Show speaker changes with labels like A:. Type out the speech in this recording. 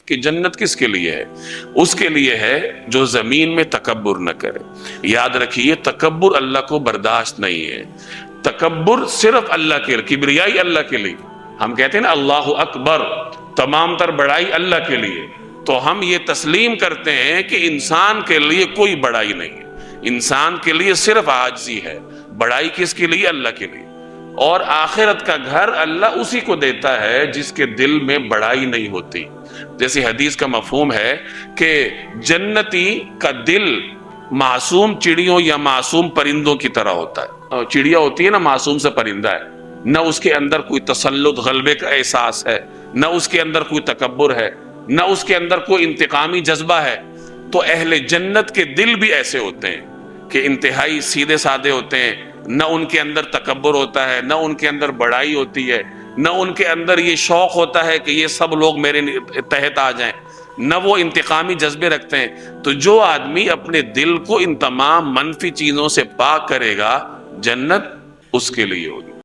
A: کہ جنت کس کے لیے ہے؟ اس کے لیے ہے جو زمین میں تکبر نہ کرے۔ یاد رکھیے تکبر اللہ کو برداشت نہیں ہے۔ تکبر صرف اللہ کے لیے، کبریائی اللہ کے لیے۔ ہم کہتے ہیں نا اللہ اکبر، تمام تر بڑائی اللہ کے لیے، تو ہم یہ تسلیم کرتے ہیں کہ انسان کے لیے کوئی بڑائی نہیں ہے، انسان کے لیے صرف عاجزی ہے۔ بڑائی کس کے لیے؟ اللہ کے لیے۔ اور آخرت کا گھر اللہ اسی کو دیتا ہے جس کے دل میں بڑائی نہیں ہوتی۔ جیسے حدیث کا مفہوم ہے کہ جنتی کا دل معصوم چڑیوں یا معصوم پرندوں کی طرح ہوتا ہے۔ چڑیا ہوتی ہے نا، معصوم سے پرندہ ہے، نہ اس کے اندر کوئی تسلط غلبے کا احساس ہے، نہ اس کے اندر کوئی تکبر ہے، نہ اس کے اندر کوئی انتقامی جذبہ ہے۔ تو اہل جنت کے دل بھی ایسے ہوتے ہیں کہ انتہائی سیدھے سادے ہوتے ہیں، نہ ان کے اندر تکبر ہوتا ہے، نہ ان کے اندر بڑائی ہوتی ہے، نہ ان کے اندر یہ شوق ہوتا ہے کہ یہ سب لوگ میرے تحت آ جائیں، نہ وہ انتقامی جذبے رکھتے ہیں۔ تو جو آدمی اپنے دل کو ان تمام منفی چیزوں سے پاک کرے گا، جنت اس کے لیے ہوگی۔